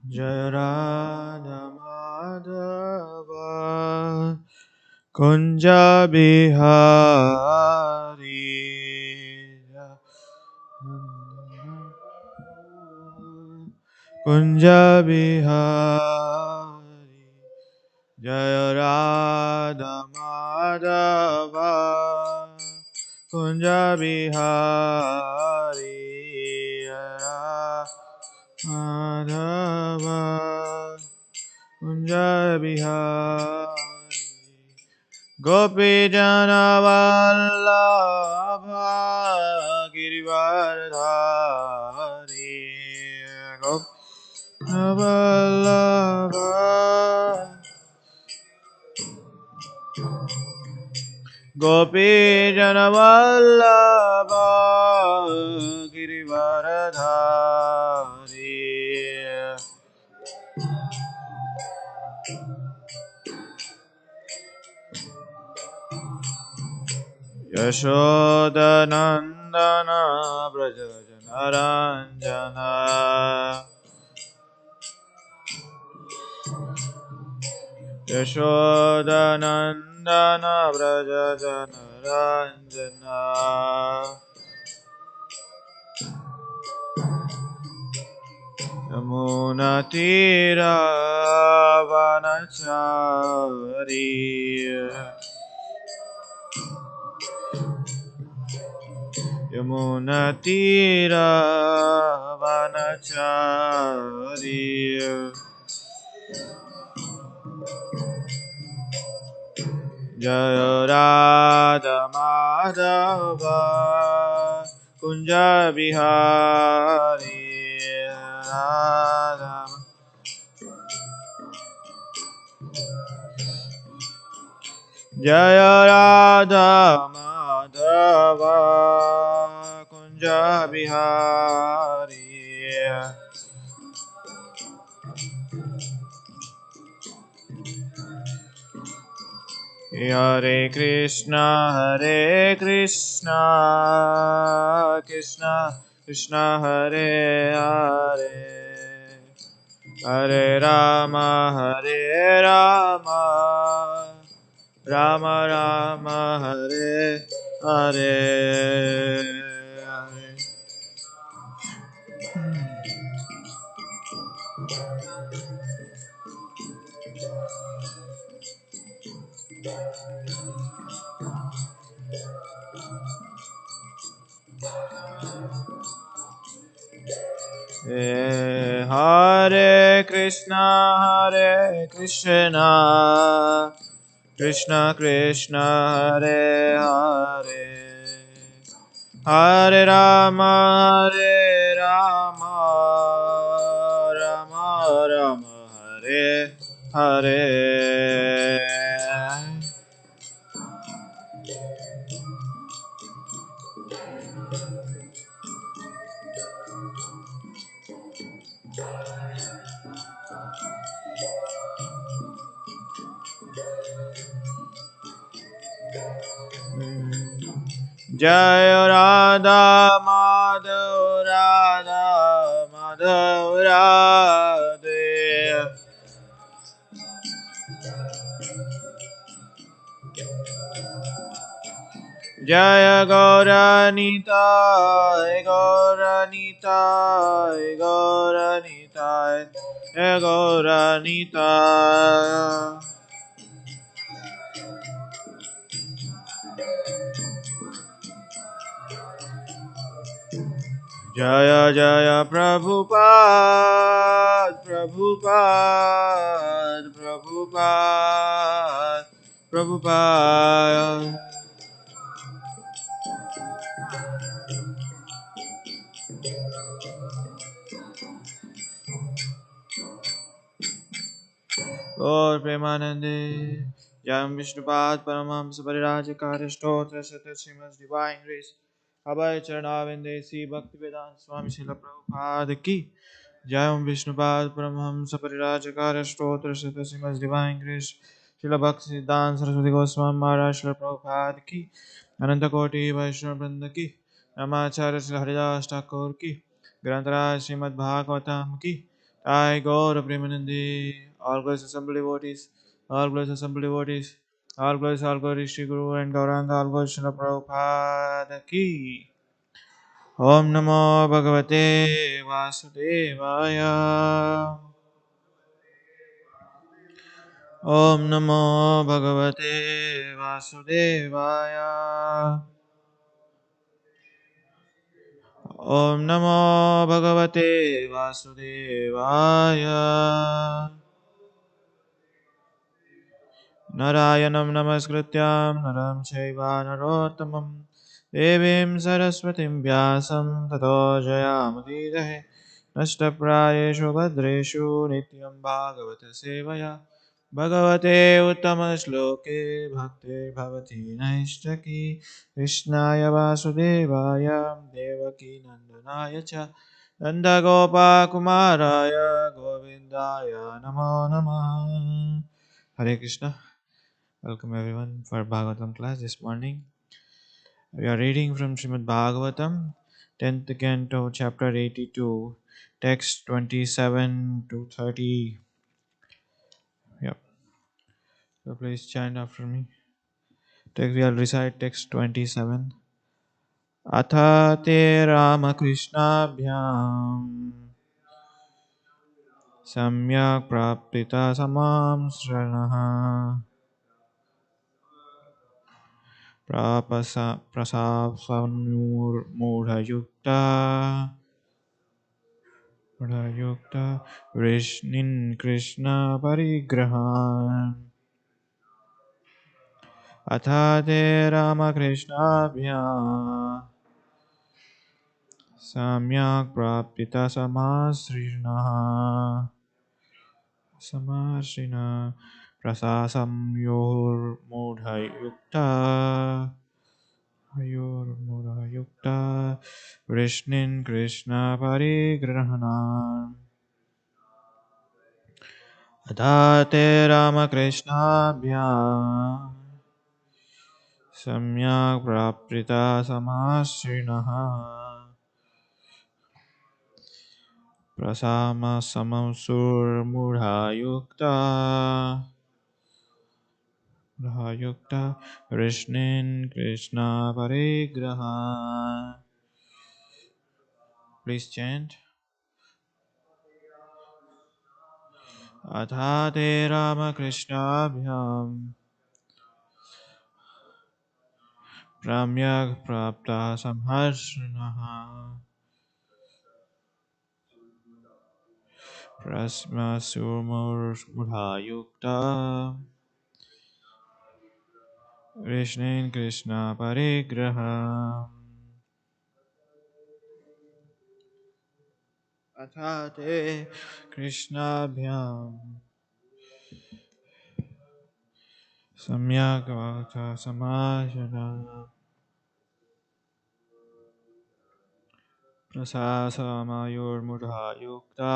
Jaya Radha Madhava Kunja Bihari Kunja Bihari Jaya Radha Madhava Kunja Bihari Jaya Madhava Kunja Bihari Gopi Jana Vallabha Girivardhari Gopi Vallabha Gopi Jana Vallabha Girivardhari Yashoda Nandana Braja Janaranjana Yashoda Nandana Braja Janaranjana Yamuna Tira Vanachari Yamuna Tira Vanachari Jaya Radha Madhava Kunja Bihari Radha Jaya Radha Madhava Kunja Bihari Hare Krishna Krishna Krishna Hare Hare Hare Rama Rama Rama Hare Hare Hare Krishna Krishna Krishna Hare Hare Hare Rama Rama Rama Hare Hare Jaya Radha Madhav Radha Madhav Radhe Jaya Gauranita Gauranita Gauranita Gauranita Jaya Jaya Prabhupada Prabhupada Prabhupada Prabhupada Gaur Premanande Jam Vishnupad Paramhamsa Parirajakarya Stotra Sata Srimad Divine Grace Abhay Charanavinde Si Bhaktivedanta Swami Srila Prabhupada Ki Jam Vishnupad Paramhamsa Parirajakarya Stotra Sata Srimad Divine Grace Srila Bhaktivedanta Saraswati Goswami Maharaj Srila Prabhupada Ki Ananta Koti Vaishnava Vrinda Ki नमाचार्य Shri Haridas Thakur की ग्रंथराज श्रीमद् भागवतम की I Gaur Premanandi all glories assembly devotees all glories assembly devotees all glories Shri Guru and Gauranga all glories Srila Prabhupada की Om Namo Bhagavate Vasudevaya Om Namo Bhagavate Vasudevaya Om Namo Bhagavate Vasudevaya Narayanam Namaskrityam Naram Chaiva Narottamam Devim Saraswatim Vyasam Tato Jayamudirahe Nashtaprayeshu Bhadreshu Nityam Bhagavata Sevaya Bhagavate Uttama Shloke Bhakti Bhavati Naishtaki Krishnaya Vasudevaya Devaki Nandanaya Cha Nanda Gopa Kumaraya Govindaya Namo Namah Hare Krishna. Welcome everyone for Bhagavatam class this morning. We are reading from Srimad Bhagavatam, 10th canto, chapter 82, text 27 to 30. Yep. So please chant after me. We'll recite text 27. Atha te Ramakrishnabhyam Samyak Praptita Samam Sranaha Prasapsanur Mudha Yukta Vrishnin Krishna Parigrahan Athate Ramakrishna Bhya Samyak Praptita Samasrina Prasasam Yor Mudha Yukta Vrishnin Krishna Parigrahanan Adhate Ramakrishna Samyak Praprita Samasrinaha Prasama Samamsur Murhayukta Vrishnin Krishna Parigraha. Please chant. Adhate Ramakrishna Bhyam Ramyak Prapta Samharsrinaha Prasma Surmur Murhayukta Vrishnin Krishna Parigraha Athate Krishna Bhyam Samyak Vakta Samajana Prasasamayur Mudha Yukta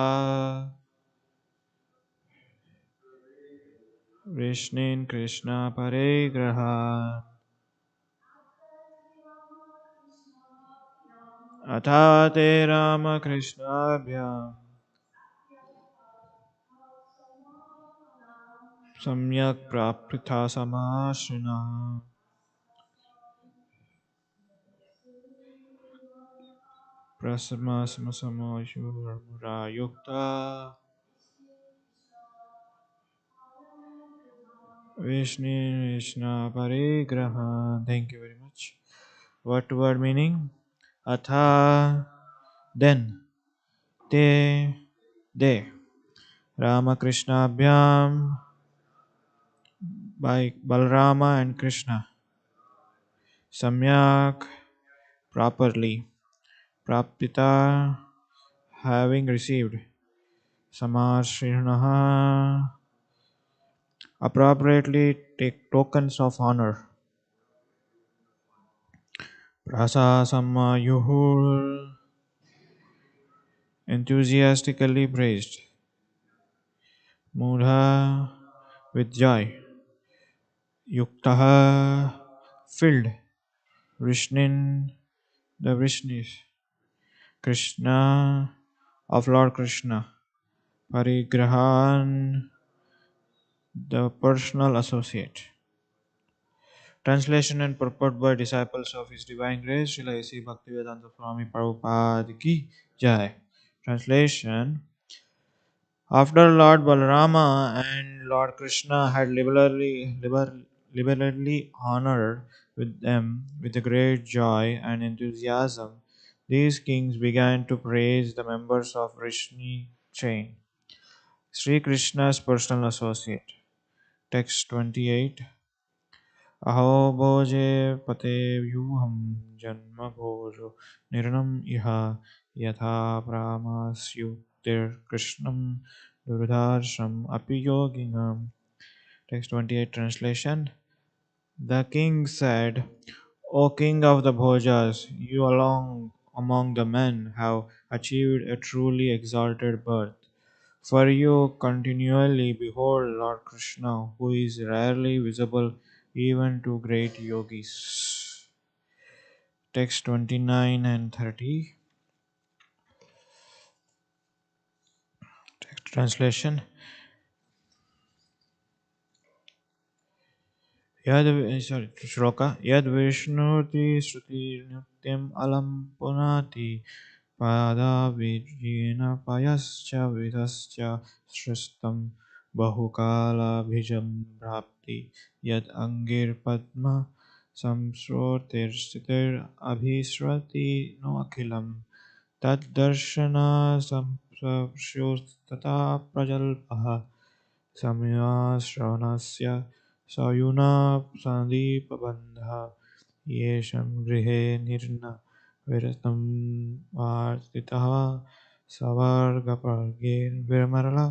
Vrishnin Krishna Parigraha Athate Rama Krishna Bhyam Samyak Prapritha Samashrina Prasama Samasamayur Mudha Yukta Vishnu Parigraha. Thank you very much. What word meaning? Atha, then, te, they. Ramakrishna Abhyam, by Balrama and Krishna. Samyak, properly. Praptita, having received. Samashrinaha, appropriately take tokens of honor. Prasa Sammayuhur, enthusiastically praised. Mudha, with joy. Yuktaha, filled. Vrishnin, The Vishnu, Krishna of Lord Krishna, Parigrahan, the personal associate. Translation and purport by disciples of His Divine Grace, Srila A.C. Bhaktivedanta Swami Prabhupada ki Jai. Translation. After Lord Balarama and Lord Krishna had liberally honored with them with a great joy and enthusiasm, these kings began to praise the members of Rishni chain, Sri Krishna's personal associate. Text 28. अहो भोजे पते व्यूहं जन्म भोजो निर्णम इह यथा प्रामास्युक्तिर्कृष्णं दुर्धार्षम् अपि योगिनम्. Text 28 translation. The king said, O king of the Bhojas, you along among the men have achieved a truly exalted birth. For you continually behold Lord Krishna, who is rarely visible even to great yogis. Text 29 and 30. Text translation. Yad Vishnuti Shruti Nityam Alam Punati Pada Vijina Payascha Vidascha Sristam Bahukala Bhijam Bhapti Yad Angir Padma Samsrotir Sitir Abhisrati No Akhilam Tad Darshana Samsapshyustata Prajalpaha Samyaśranasya Sayuna Sandipabandha Yesham Grihe Nirna Viratam Vartitaha Savargapargir Virmarala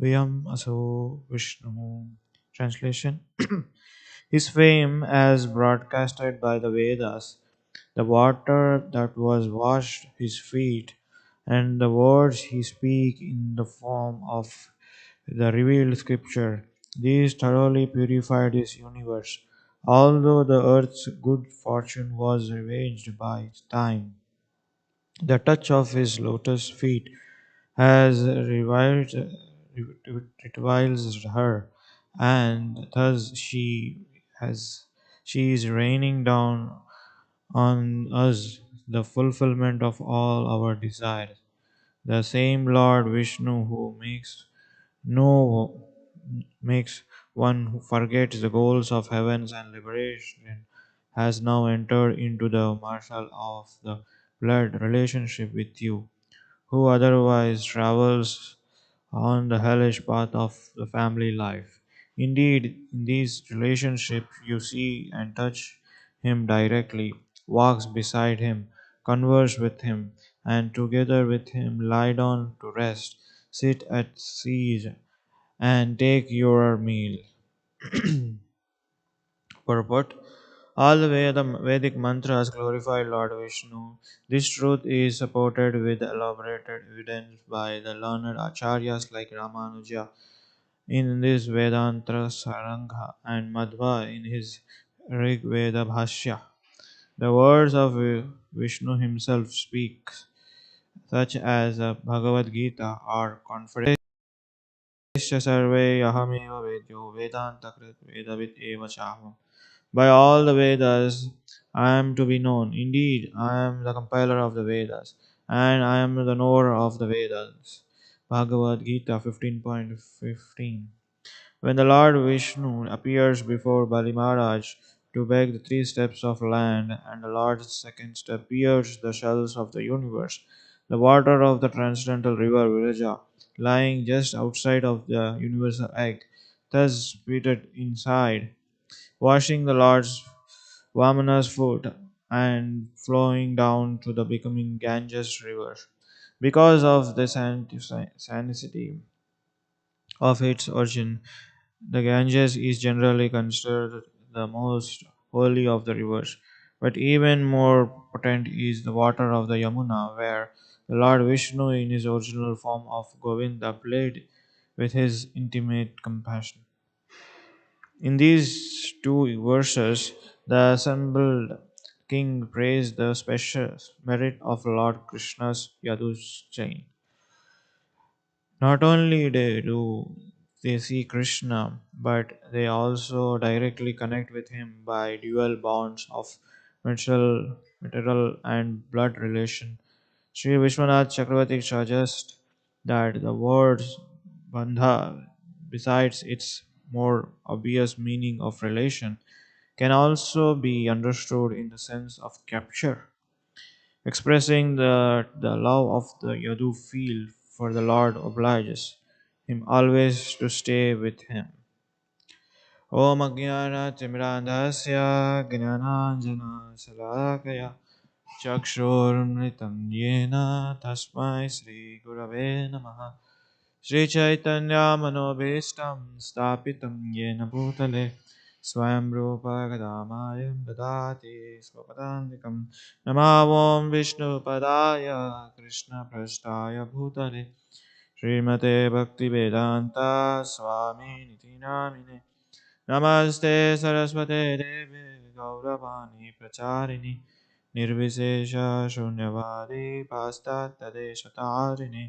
Vyam Aso Vishnu. Translation. His fame, as broadcasted by the Vedas, the water that was washed his feet, and the words he speak in the form of the revealed scripture, these thoroughly purified his universe. Although the earth's good fortune was ravaged by time, the touch of his lotus feet has reviles her, and thus has she is raining down on us the fulfillment of all our desires. The same Lord Vishnu who no makes one who forgets the goals of heavens and liberation has now entered into the martial of the blood relationship with you, who otherwise travels on the hellish path of the family life. Indeed, in these relationships, you see and touch him directly, walks beside him, converse with him, and together with him lie down to rest, sit at siege, and take your meal. Purport. All the Vedic mantras glorify Lord Vishnu. This truth is supported with elaborated evidence by the learned acharyas like Ramanuja in this Vedanta Saranga and Madhva in his Rig Veda Bhashya. The words of Vishnu himself speaks, such as the Bhagavad Gita, are confident. सर्वे अहमेव वेद्यो वेदान्तकृत वेदवित् एव चाहम्. By all the Vedas, I am to be known. Indeed, I am the compiler of the Vedas, and I am the knower of the Vedas. Bhagavad Gita 15.15. When the Lord Vishnu appears before Bali Maharaj to beg the three steps of land, and the Lord's second step pierces the shells of the universe, the water of the transcendental river Viraja, lying just outside of the universal egg, thus spitted inside, washing the Lord's Vamana's foot and flowing down to the becoming Ganges river. Because of the sanctity of its origin, the Ganges is generally considered the most holy of the rivers. But even more potent is the water of the Yamuna, where the Lord Vishnu, in his original form of Govinda, played with his intimate compassion. In these two verses, the assembled king praised the special merit of Lord Krishna's Yadu's chain. Not only do they see Krishna, but they also directly connect with him by dual bonds of material and blood relation. Sri Vishwanath Chakravarti suggests that the words bandha, besides its more obvious meaning of relation, can also be understood in the sense of capture, expressing the love of the Yadu feel for the Lord obliges him always to stay with him. Om Ajnana-timirandhasya Gnananjana-salakaya Chakshurmritam Yena Tasmai Sri Gurave Namaha Shri Chaitanya Manobhishtam Stapitam Yena Bhutale Swayam Rupa Gadamayam Dadati Swapadantikam Namavom Vishnu Padaya Krishna Prasthaya Bhutale Srimate Bhakti Vedanta Swami Niti Namine Namaste Saraswate Devi Gauravani Pracharini Nirvisesha Shunyavadi Pastatadeshatarini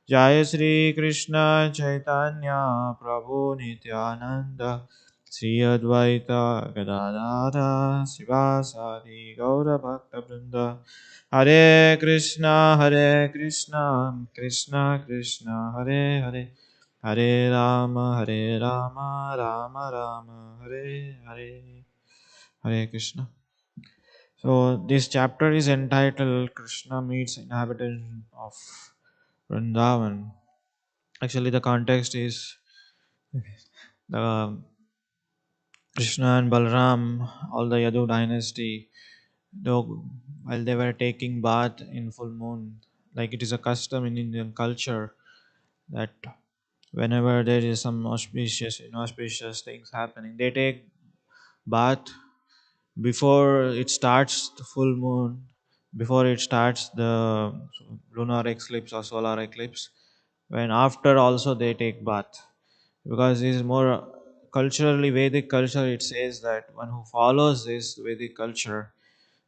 Jai Sri Krishna Chaitanya Prabhu Nityananda Sri Advaita Gadadara Sivasadi Gaura Bhakta Vrinda Hare Krishna Krishna Krishna Hare Hare Hare Rama Rama Rama Hare Hare Hare Krishna. So this chapter is entitled Krishna meets inhabitant of Vrindavan. Actually, the context is the Krishna and Balram, all the Yadu dynasty, though while they were taking bath in full moon, like it is a custom in Indian culture that whenever there is some auspicious, inauspicious things happening, they take bath before it starts the full moon, before it starts the lunar eclipse or solar eclipse, when after also they take bath, because this is more culturally Vedic culture. It says that one who follows this Vedic culture,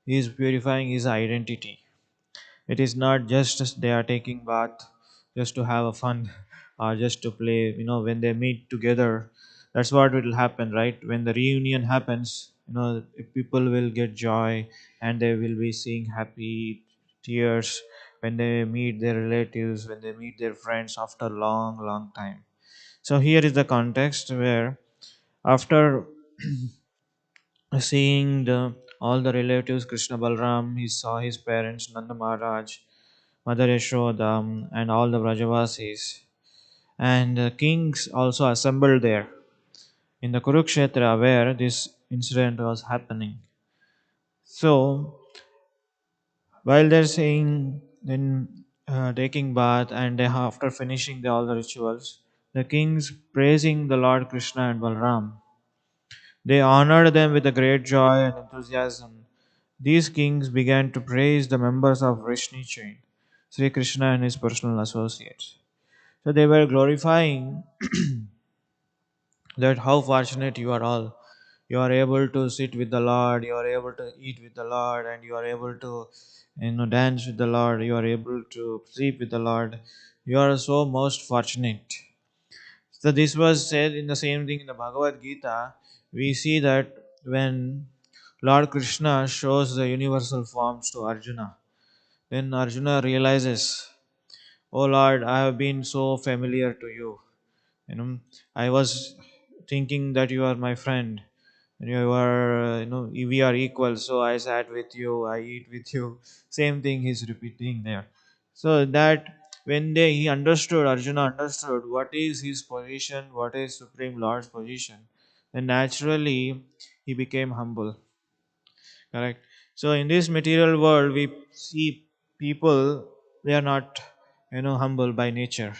he is purifying his identity. It is not just they are taking bath just to have a fun or just to play. When they meet together, that's what will happen, right? When the reunion happens, people will get joy and they will be seeing happy tears when they meet their relatives, when they meet their friends after a long, long time. So here is the context where after seeing all the relatives, Krishna Balram, he saw his parents, Nanda Maharaj, Mother Yashoda, and all the Vrajavasis. And the kings also assembled there in the Kurukshetra where this incident was happening. So, while they're saying, then taking bath, and after finishing all the rituals, the kings praising the Lord Krishna and Balram. They honored them with a great joy and enthusiasm. These kings began to praise the members of Vrishni chain, Sri Krishna and his personal associates. So they were glorifying that how fortunate you are all. You are able to sit with the Lord, you are able to eat with the Lord, and you are able to dance with the Lord, you are able to sleep with the Lord. You are so most fortunate. So this was said in the same thing in the Bhagavad Gita. We see that when Lord Krishna shows the universal forms to Arjuna, then Arjuna realizes, "Oh Lord, I have been so familiar to you. You know, I was thinking that you are my friend. You are, we are equal. So I sat with you, I eat with you." Same thing he's repeating there. So that when he understood, Arjuna understood what is his position, what is Supreme Lord's position, then naturally he became humble. Correct. So in this material world, we see people, they are not, humble by nature.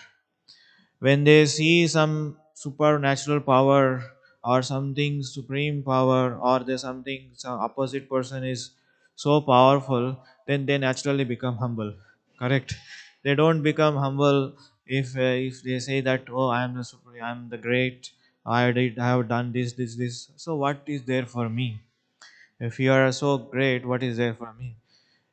When they see some supernatural power or something supreme power, or there's something some opposite person is so powerful, then they naturally become humble. Correct. They don't become humble if they say that, oh, I am the supreme, I am the great, I have done this. So what is there for me? If you are so great, what is there for me?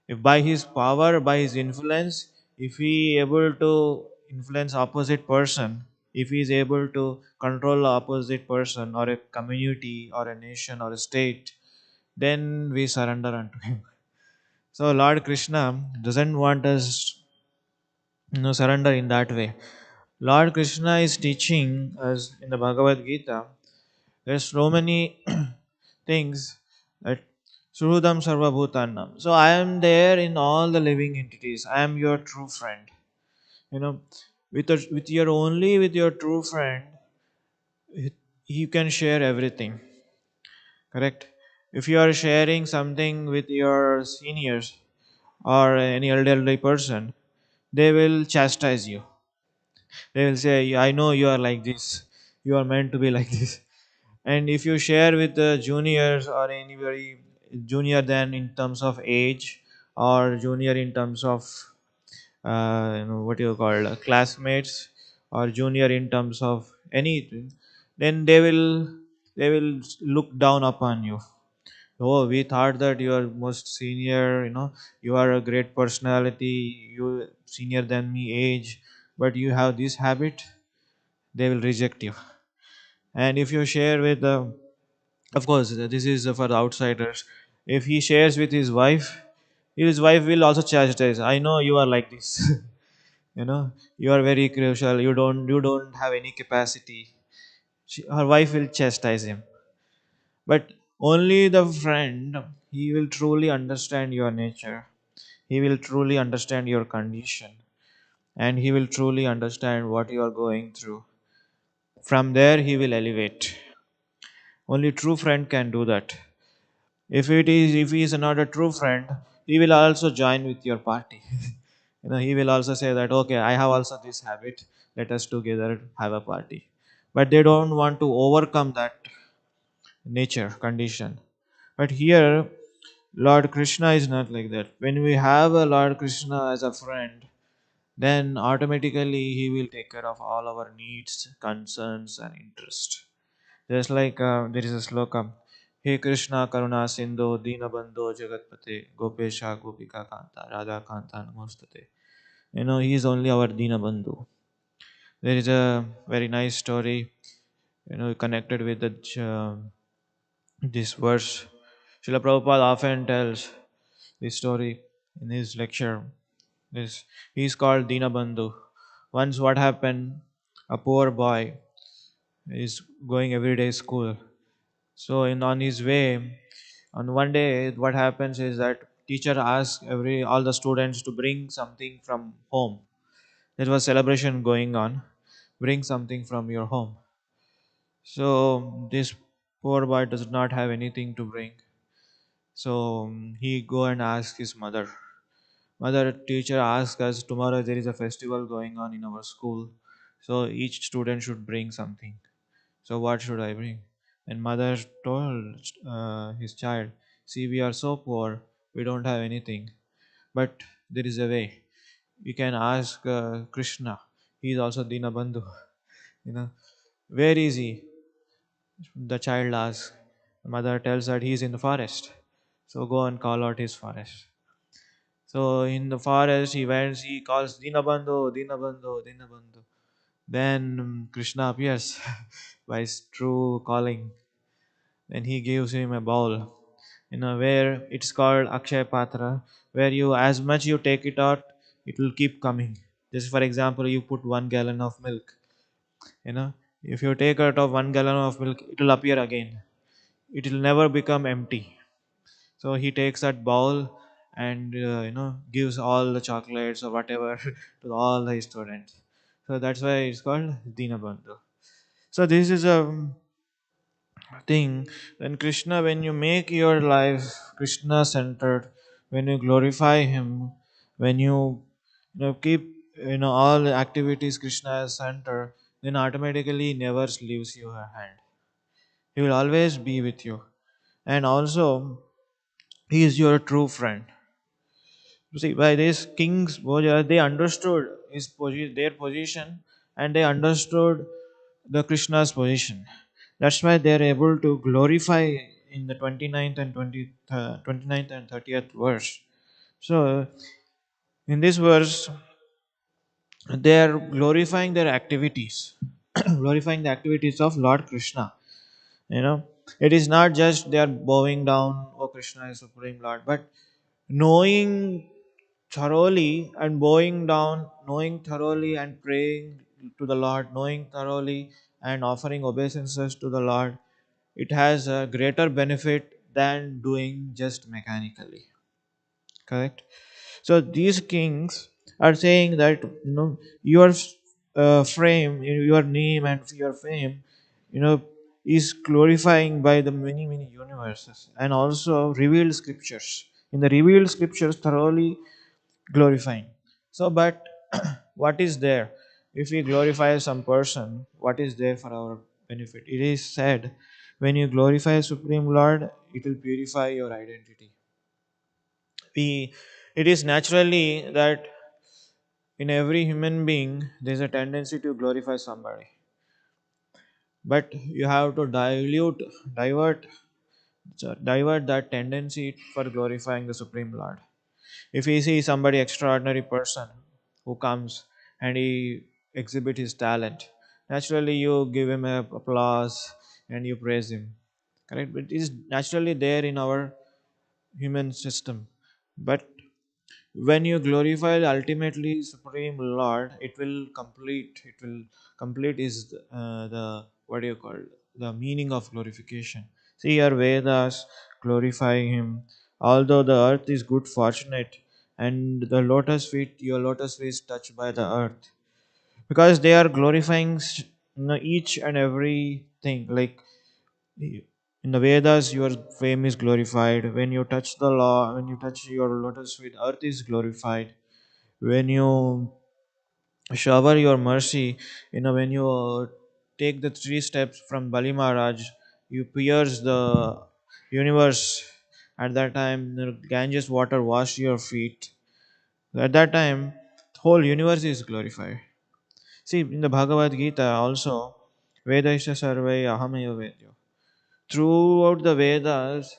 If by his power, by his influence, if he able to influence opposite person, if he is able to control the opposite person or a community or a nation or a state, then we surrender unto him. So Lord Krishna doesn't want us surrender in that way. Lord Krishna is teaching us in the Bhagavad Gita. There's so many things that Suhrudam Sarva Bhutanam. So I am there in all the living entities. I am your true friend. You know, with your true friend, you can share everything. Correct? If you are sharing something with your seniors or any elderly person, they will chastise you. They will say, I know you are like this. You are meant to be like this. And if you share with the juniors or anybody junior than in terms of age or junior in terms of what you call classmates or junior in terms of anything, then they will look down upon you. Oh, we thought that you are most senior, you are a great personality, you senior than me age, but you have this habit, they will reject you. And if you share with of course this is for the outsiders, if he shares with his wife will also chastise. I know you are like this. You are very crucial, you don't have any capacity. Her wife will chastise him. But only the friend, he will truly understand your nature, he will truly understand your condition, and he will truly understand what you are going through. From there he will elevate. Only true friend can do that. If he is not a true friend, he will also join with your party. He will also say that okay, I have also this habit. Let us together have a party. But they don't want to overcome that nature condition. But here, Lord Krishna is not like that. When we have a Lord Krishna as a friend, then automatically he will take care of all our needs, concerns, and interest. Just like there is a sloka, He Krishna Karuna Sindhu Dina Bandho Jagatpate Gopesha Gopika Kanta Radha Kanta Namastate. He is only our Dina Bandhu. There is a very nice story, connected with this verse. Srila Prabhupada often tells this story in his lecture. This he is called Dina Bandhu. Once what happened? A poor boy is going everyday school. So in on his way, on one day, what happens is that teacher asks every all the students to bring something from home. There was celebration going on. Bring something from your home. So this poor boy does not have anything to bring. So he go and ask his mother. Mother, teacher asked us tomorrow there is a festival going on in our school. So each student should bring something. So what should I bring? And mother told his child, see, we are so poor, we don't have anything. But there is a way. You can ask Krishna. He is also Dinabandhu. You know, where is he? The child asks. Mother tells that he is in the forest. So go and call out his forest. So in the forest he went, he calls Dinabandhu, Dinabandhu, Dinabandhu. Then Krishna appears by his true calling. Then he gives him a bowl, where it's called Akshay Patra, where you as much you take it out, it will keep coming. Just for example, you put 1 gallon of milk, you know, if you take out of 1 gallon of milk, it will appear again. It will never become empty. So he takes that bowl and gives all the chocolates or whatever to all the students. So that's why it's called Dinabandhu. So this is a thing. Then Krishna, when you make your life Krishna centered, when you glorify him, when keep all the activities Krishna as center, then automatically he never leaves you a hand. He will always be with you. And also he is your true friend. You see, by this kings, they understood their position, and they understood the Krishna's position. That's why they are able to glorify in the 29th and 29th and 30th verse. So in this verse, they are glorifying their activities, glorifying the activities of Lord Krishna. You know, it is not just they are bowing down, oh Krishna is Supreme Lord, but knowing thoroughly and bowing down, knowing thoroughly and praying to the Lord, knowing thoroughly and offering obeisances to the Lord, it has a greater benefit than doing just mechanically. Correct? So these kings are saying that your frame, your name and your fame, you know, is glorifying by the many universes and also revealed scriptures. In the revealed scriptures, thoroughly glorifying. So, but what is there? If we glorify some person, what is there for our benefit? It is said, when you glorify Supreme Lord, it will purify your identity. We, it is naturally that in every human being there is a tendency to glorify somebody, but you have to divert, divert that tendency for glorifying the Supreme Lord. If you see somebody extraordinary person who comes and he exhibit his talent, naturally you give him a applause and you praise him. Correct? But it is naturally there in our human system. But when you glorify ultimately Supreme Lord, it will complete is the what do you call, the meaning of glorification. See, your Vedas glorify him, although the earth is good fortunate and the lotus feet, your lotus feet is touched by the earth, because they are glorifying each and everything. Like in the Vedas, your fame is glorified. When you touch the law, when you touch your lotus feet, earth is glorified. When you shower your mercy, when you take the 3 steps from Bali Maharaj, you pierce the universe. At that time, the Ganges water wash your feet. At that time, the whole universe is glorified. See, in the Bhagavad Gita also, Vedasya Sarvai Ahamaya Vedyo. Throughout the Vedas,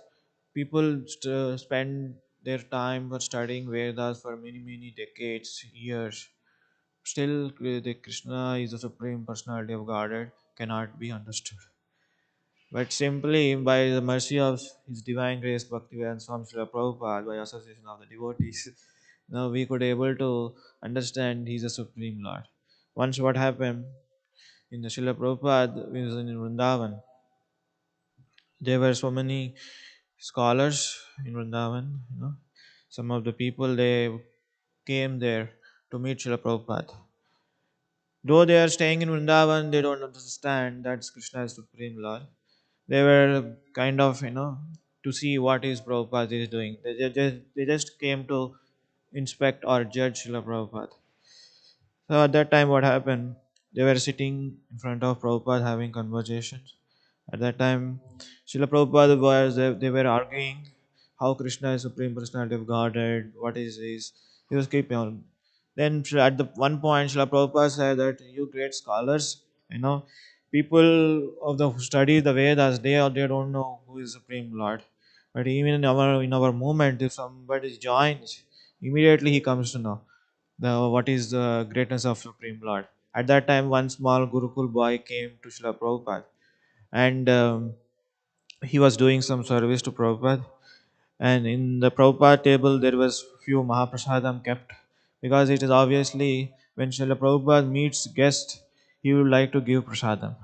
people spend their time for studying Vedas for many decades, years. Still, the Krishna is the Supreme Personality of Godhead cannot be understood. But simply by the mercy of His Divine Grace, Bhaktivedanta Swami Srila Prabhupada, by association of the devotees, now we could able to understand He is the Supreme Lord. Once what happened in the Srila Prabhupada was in Vrindavan, there were so many scholars in Vrindavan. Some of the people they came there to meet Srila Prabhupada. Though they are staying in Vrindavan, they don't understand that Krishna is Supreme Lord. They were kind of, to see what is Prabhupada is doing. They just came to inspect or judge Srila Prabhupada. So at that time, what happened? They were sitting in front of Prabhupada having conversations. At that time, Srila Prabhupada was, they were arguing how Krishna is Supreme Personality of Godhead, what is this? He was keeping on. Then at the one point, Srila Prabhupada said that you great scholars, people of the who study the Vedas, they don't know who is Supreme Lord. But even in our movement, if somebody joins, immediately he comes to know the what is the greatness of Supreme Lord. At that time, one small Gurukul boy came to Srila Prabhupada, and he was doing some service to Prabhupada. And in the Prabhupada table, there was few Mahaprasadam kept, because it is obviously when Srila Prabhupada meets guest, he would like to give prasadam.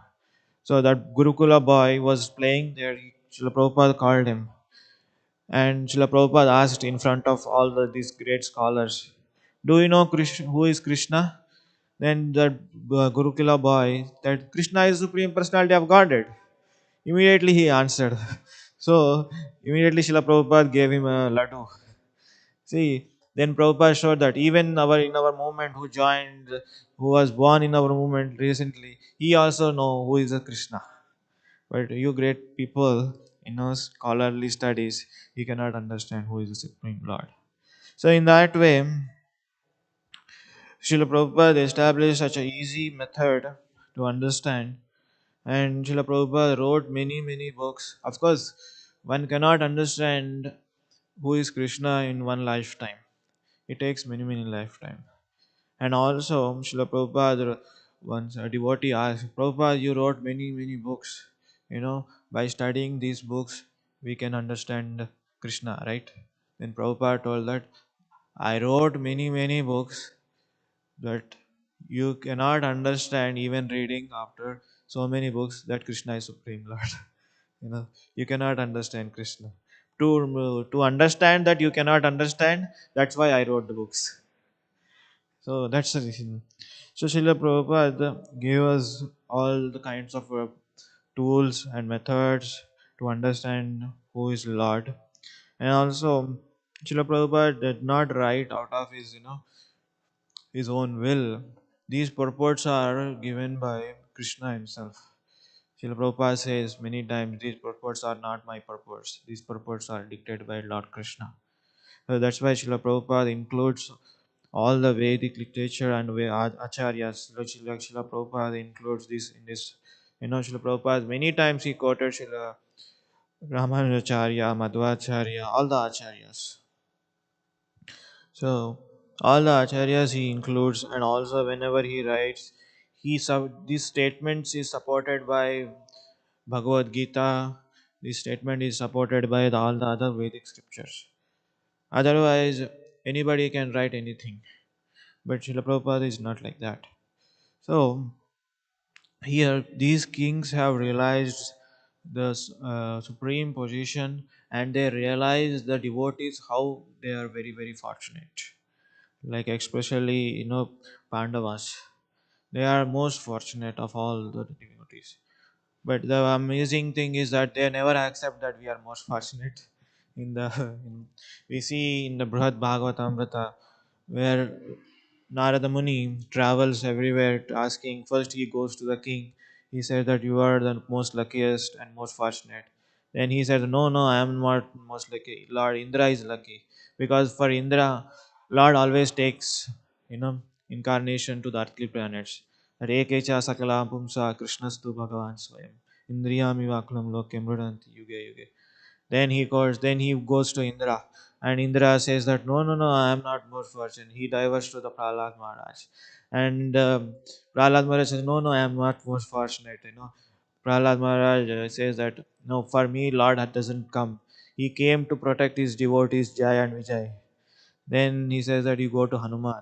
So that Gurukula boy was playing there. Srila Prabhupada called him, and Srila Prabhupada asked in front of all these great scholars, "Do you know Krishna, who is Krishna?" Then the Gurukula boy, that Krishna is Supreme Personality of Godhead. Immediately he answered. So immediately Srila Prabhupada gave him a laddu. See, then Prabhupada showed that even in our movement who joined, who was born in our movement recently, he also know who is a Krishna. But you great people, scholarly studies, you cannot understand who is the Supreme Lord. So in that way, Srila Prabhupada established such an easy method to understand, and Srila Prabhupada wrote many books. Of course, One cannot understand who is Krishna in one lifetime. It takes many, many lifetime. And also, Srila Prabhupada, once a devotee asked, Prabhupada, you wrote many, many books. By studying these books, we can understand Krishna, right? Then Prabhupada told that, I wrote many, many books that you cannot understand even reading after so many books that Krishna is Supreme Lord. you know, you cannot understand Krishna. To understand that you cannot understand, that's why I wrote the books. So that's the reason. So Srila Prabhupada gave us all the kinds of tools and methods to understand who is Lord. And also, Srila Prabhupada did not write out of his own will. These purports are given by Krishna himself. Srila Prabhupada says many times, these purports are not my purports. These purports are dictated by Lord Krishna. So that's why Srila Prabhupada includes all the Vedic literature and acharyas. Like Srila Prabhupada includes this in this. Srila Prabhupada, many times he quoted Srila Ramanujacharya, Madhvacharya, all the acharyas. So, all the acharyas he includes, and also whenever he writes, these statements is supported by Bhagavad Gita. This statement is supported by all the other Vedic scriptures. Otherwise, anybody can write anything. But Srila Prabhupada is not like that. So, here these kings have realized the supreme position, and they realize the devotees how they are very, very fortunate. Like, especially, Pandavas. They are most fortunate of all the devotees. But the amazing thing is that they never accept that we are most fortunate. In the we see in the Brihad Bhagavatam, where Narada Muni travels everywhere asking. First, he goes to the king. He said that you are the most luckiest and most fortunate. Then he said, no, no, I am not most lucky. Lord Indra is lucky. Because for Indra, Lord always takes, incarnation to the earthly planets. That Ekecha Sakala Pumsa Krishnastu Bhagavan Swayam. Indriyami Vaklam Loke Mrudanti Yuge Yuge. Then he goes to Indra, and Indra says that no, no, no, I am not more fortunate. He diverts to the Prahlad Maharaj, and Prahlad Maharaj says, no, no, I am not more fortunate. Prahlad Maharaj says that no, for me, Lord doesn't come. He came to protect his devotees, Jai and Vijay. Then he says that you go to Hanuman.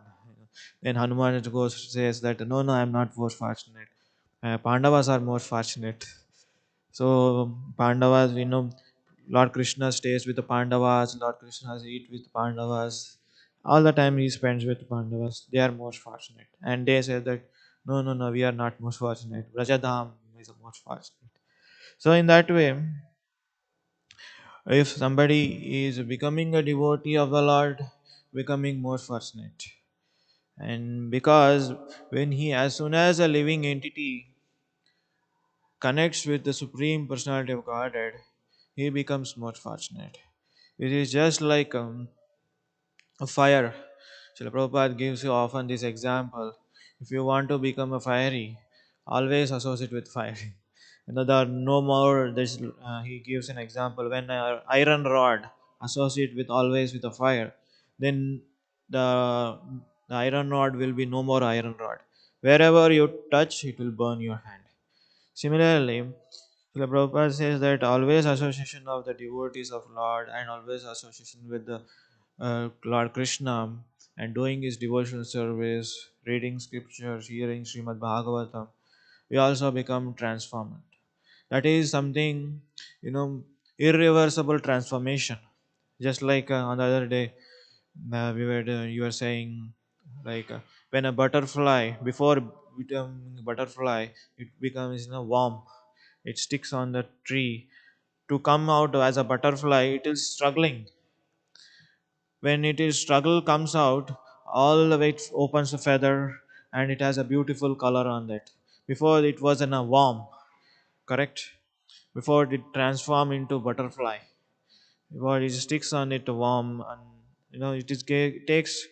Then Hanuman goes says that no, no, I am not more fortunate. Pandavas are more fortunate. So Pandavas, Lord Krishna stays with the Pandavas. Lord Krishna eat with Pandavas. All the time he spends with Pandavas. They are most fortunate, and they say that no, no, no, we are not most fortunate. Rajadham is the most fortunate. So in that way, if somebody is becoming a devotee of the Lord, becoming more fortunate, and because when he, as soon as a living entity connects with the Supreme Personality of Godhead, he becomes more fortunate. It is just like a fire. Srila Prabhupada gives you often this example. If you want to become a fiery, always associate with fire. There are no more. He gives an example when an iron rod associate with always with a fire, then the, the iron rod will be no more iron rod. Wherever you touch, it will burn your hand. Similarly, Srila Prabhupada says that always association of the devotees of Lord and always association with the Lord Krishna and doing his devotional service, reading scriptures, hearing Srimad Bhagavatam, we also become transformed. That is something, irreversible transformation. Just like on the other day, you were saying, like when a butterfly, before becoming a butterfly, it becomes warm. It sticks on the tree. To come out as a butterfly, it is struggling. When it is struggle comes out, all the way it opens a feather, and it has a beautiful color on that. Before it was in a worm, correct? Before it transform into butterfly. Before it sticks on it a worm, and it takes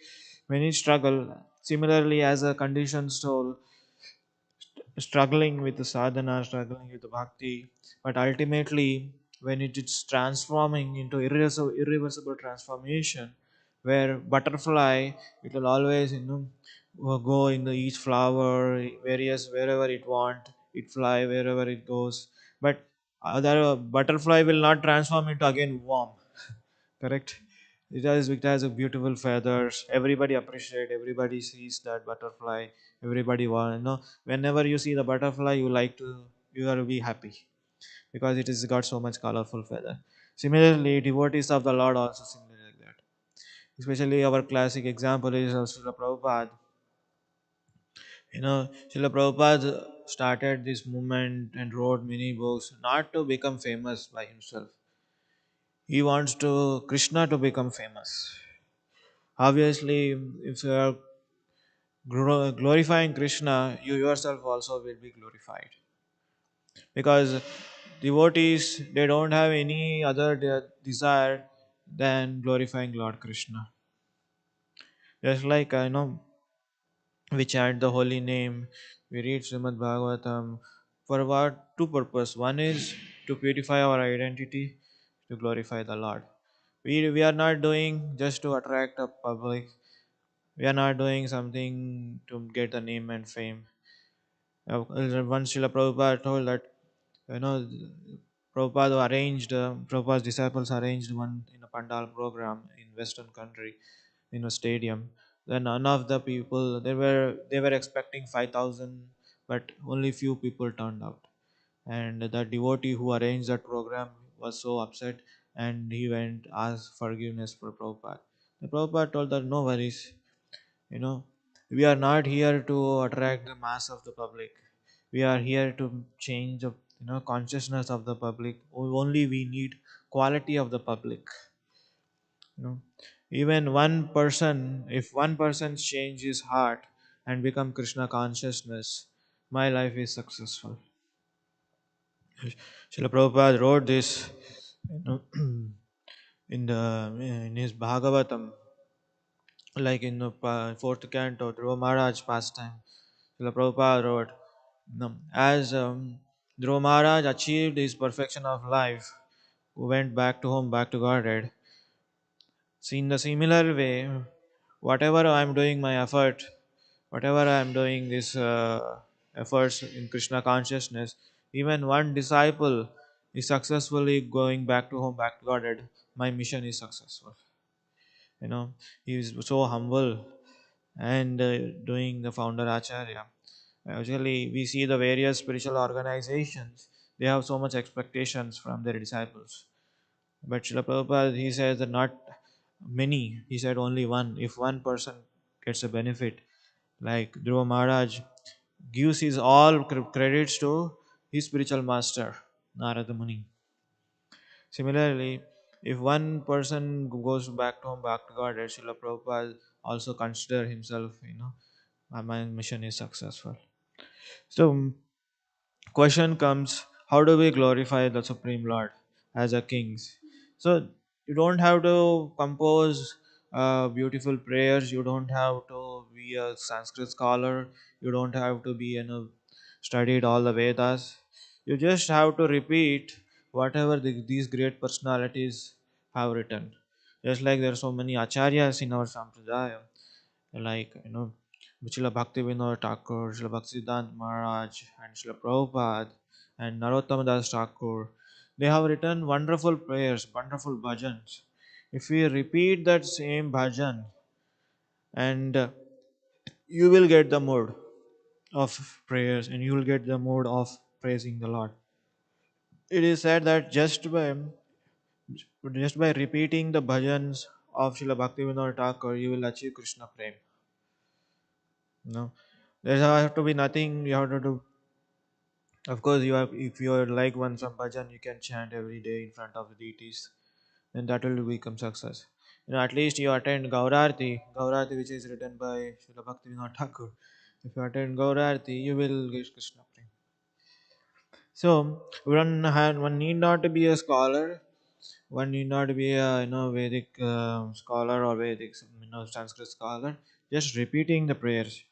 many struggle. Similarly, as a conditioned soul, struggling with the sadhana, struggling with the bhakti, but ultimately when it is transforming into irreversible transformation, where butterfly, it will always go in the each flower, various wherever it want, it fly wherever it goes. But other butterfly will not transform into again worm. Correct. It has a beautiful feathers. Everybody appreciate. Everybody sees that butterfly. Everybody want. Whenever you see the butterfly, you are to be happy because it has got so much colorful feather. Similarly, devotees of the Lord also similar like that. Especially our classic example is of Srila Prabhupada. Srila Prabhupada started this movement and wrote many books not to become famous by himself. He wants to Krishna to become famous. Obviously, if you are glorifying Krishna, you yourself also will be glorified. Because devotees, they don't have any other desire than glorifying Lord Krishna. Just like we chant the holy name, we read Srimad Bhagavatam for what two purpose. One is to purify our identity, to glorify the Lord. We are not doing just to attract a public. We are not doing something to get the name and fame. Once Srila Prabhupada told that, you know, Prabhupada's disciples arranged one in a Pandal program in Western country in a stadium. Then none of the people they were expecting 5,000, but only few people turned out. And the devotee who arranged that program was so upset, and he went asked forgiveness for Prabhupada. The Prabhupada told that no worries, you know we are not here to attract the mass of the public. We are here to change the consciousness of the public. Only we need quality of the public. you know Even one person, if one person change his heart and become Krishna consciousness, my life is successful. Srila Prabhupada wrote this, you know, in his Bhagavatam, like in the fourth canto, Dhruva Maharaj pastime. Srila Prabhupada wrote, as Dhruva Maharaj achieved his perfection of life, who went back to home, back to Godhead. See, in the similar way, whatever I am doing my effort, whatever I am doing this efforts in Krishna consciousness, even one disciple is successfully going back to home, back to Godhead, my mission is successful. He is so humble and doing the founder Acharya. Actually, we see the various spiritual organizations, they have so much expectations from their disciples. But Srila Prabhupada, he says that not many, he said only one. If one person gets a benefit, like Dhruva Maharaj gives his all credits to his spiritual master, Narada Muni. Similarly, if one person goes back to home, back to God, Srila Prabhupada also consider himself, my mission is successful. So, question comes, how do we glorify the Supreme Lord as a kings? So, you don't have to compose beautiful prayers, you don't have to be a Sanskrit scholar, you don't have to be studied all the Vedas. You just have to repeat whatever these great personalities have written. Just like there are so many acharyas in our sampradaya, like Srila Bhakti Vinod Thakur, Srila Bhaktisiddhanta Maharaj, and Srila Prabhupada, and Narottama Das Thakur. They have written wonderful prayers, wonderful bhajans. If we repeat that same bhajan, and you will get the mood of prayers, and you will get the mood of praising the Lord. It is said that just by repeating the bhajans of Srila Bhakti Vinod Thakur, you will achieve Krishna Prem. No, there have to be nothing you have to do. Of course, you have if you are like one some bhajan, you can chant every day in front of the deities, then that will become success. At least you attend Gaurarti, which is written by Srila Bhakti Vinod Thakur. If you attend Gaurarti, you will get Krishna Prem. So one need not to be a scholar. One need not be a Vedic scholar or Vedic Sanskrit scholar. Just repeating the prayers.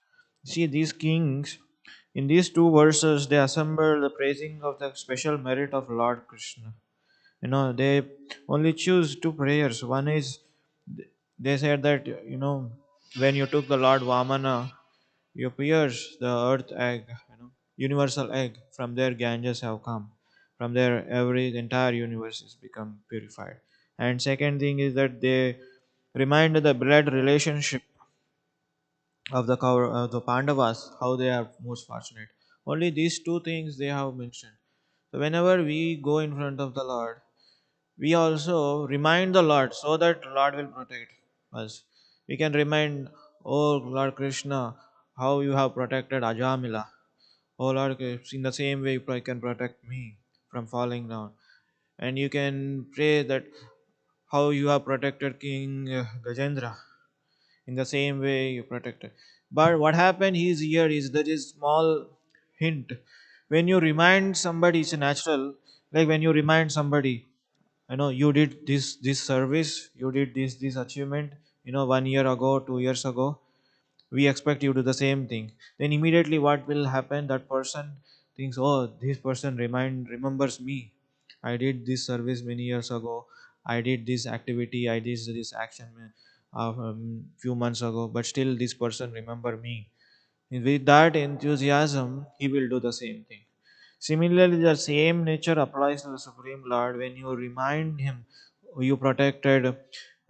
See these kings in these two verses they assemble the praising of the special merit of Lord Krishna. They only choose two prayers. One is, they said that, when you took the Lord Vamana, you pierced the earth egg, universal egg. From there, Ganges have come. From there, the entire universe is become purified. And second thing is that they remind the blood relationship of the Pandavas, how they are most fortunate. Only these two things they have mentioned. So whenever we go in front of the Lord, we also remind the Lord so that Lord will protect us. We can remind, oh Lord Krishna, how you have protected Ajamila. Oh Lord, in the same way you can protect me from falling down. And you can pray that how you have protected King Gajendra. In the same way you protected. But what happened is here is there is small hint. When you remind somebody, it's natural. Like when you remind somebody, you did this service, you did this achievement, 1 year ago, 2 years ago, we expect you to do the same thing. Then immediately what will happen, that person thinks, oh, this person remembers me. I did this service many years ago, I did this activity, I did this action few months ago, but still this person remember me. With that enthusiasm, he will do the same thing. Similarly, the same nature applies to the Supreme Lord. When you remind him, you protected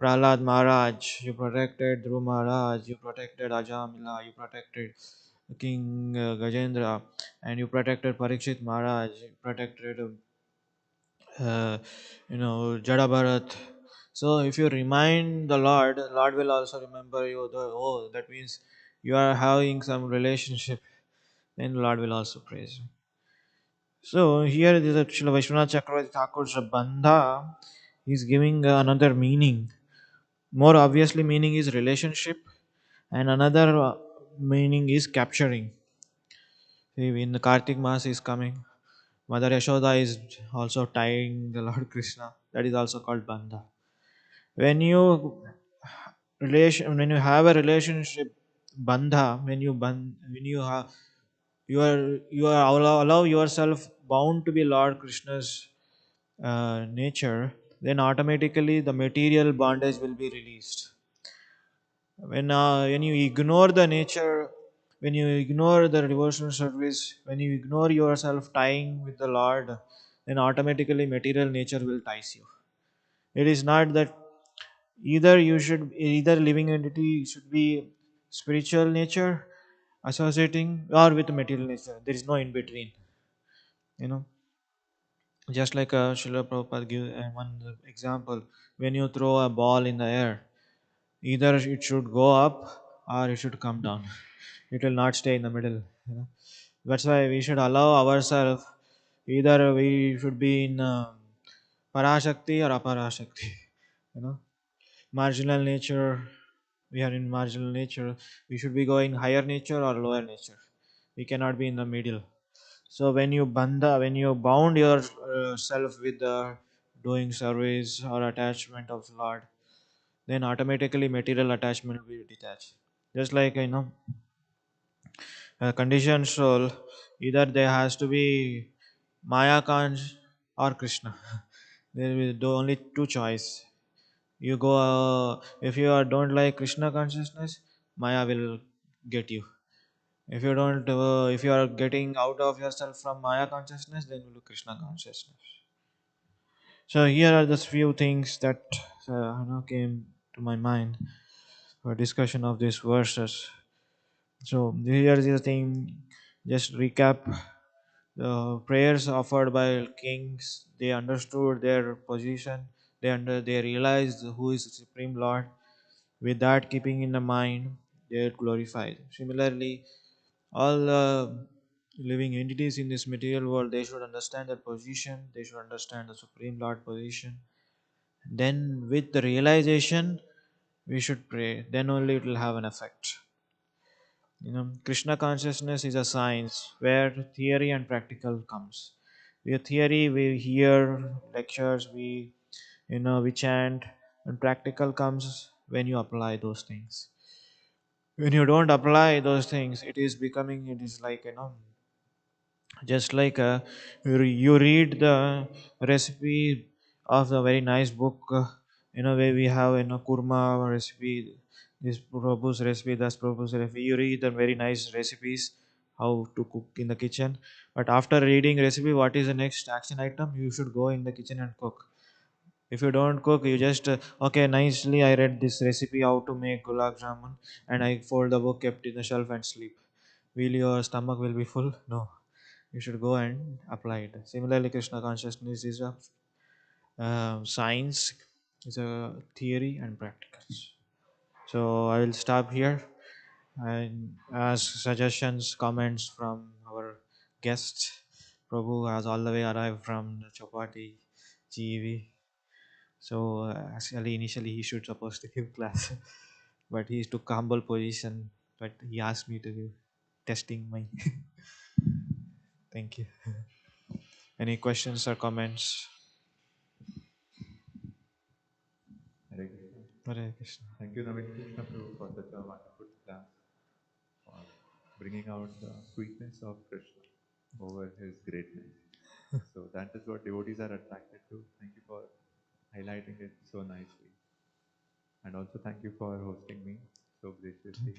Prahlad Maharaj, you protected Dhruv Maharaj, you protected Ajamila, you protected King Gajendra, and you protected Parikshit Maharaj, you protected Jada Bharat. So if you remind the Lord will also remember you. Oh, that means you are having some relationship, then Lord will also praise you. So here is a Srila Vishwanath Chakravarti Thakur's Bandha is giving another meaning. More obviously meaning is relationship, and another meaning is capturing. See, when the Kartik Mass is coming, Mother Yashoda is also tying the Lord Krishna. That is also called Bandha. When you when you have a relationship bandha, when you have you are allow yourself bound to be Lord Krishna's nature, then automatically the material bondage will be released. When you ignore the nature, when you ignore the devotional service, when you ignore yourself tying with the Lord, then automatically material nature will ties you. It is not that either living entity should be spiritual nature associating or with material nature. There is no in between. You know, just like Srila Prabhupada gives one example. When you throw a ball in the air, either it should go up or it should come down. It will not stay in the middle. That's why we should allow ourselves. Either we should be in Parashakti or Aparashakti. You know, marginal nature. We are in marginal nature. We should be going higher nature or lower nature. We cannot be in the middle. So when you bound yourself with the doing service or attachment of Lord, then automatically material attachment will be detached. Just like a conditioned soul, either there has to be Maya Kanj or Krishna. There will be only two choice. You go if you don't like Krishna consciousness, Maya will get you. If you are getting out of yourself from Maya consciousness, then you look Krishna consciousness. So here are the few things that came to my mind for discussion of these verses. So here is the thing. Just recap the prayers offered by kings. They understood their position. They realized who is the Supreme Lord. With that keeping in the mind, they are glorified. Similarly, all living entities in this material world, they should understand their position, they should understand the Supreme Lord position. Then with the realization, we should pray. Then only it will have an effect. Krishna consciousness is a science where theory and practical comes. With theory, we hear lectures, we chant, and practical comes when you apply those things. When you don't apply those things, it is like just like you read the recipe of the very nice book. In a way, we have kurma recipe. This Prabhu's recipe, that's Prabhu's recipe. You read the very nice recipes how to cook in the kitchen. But after reading recipe, what is the next action item? You should go in the kitchen and cook. If you don't cook, you just okay, nicely I read this recipe how to make gulab jamun, and I fold the book, kept in the shelf, and sleep. Will your stomach will be full? No. You should go and apply it. Similarly, Krishna consciousness is a science, is a theory and practicals. So I will stop here and ask suggestions, comments from our guest. Prabhu has all the way arrived from the Chapati, GEV. So actually, initially he should supposed to give class, but he took humble position. But he asked me to give testing my. Thank you. Any questions or comments? Hare Krishna. Hare Krishna. Thank you, Navin Krishna Prabhu, for such a wonderful class, for bringing out the sweetness of Krishna over his greatness. So that is what devotees are attracted to. Thank you for highlighting it so nicely. And also thank you for hosting me so graciously.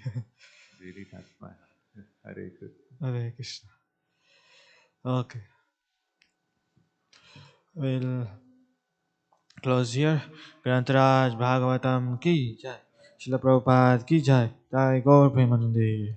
Really touched my heart. Hare Krishna. Hare Krishna. Okay, we'll close here. Grantaraj Bhagavatam ki jai. Srila Prabhupada ki jai. Jai Gaur Premanande.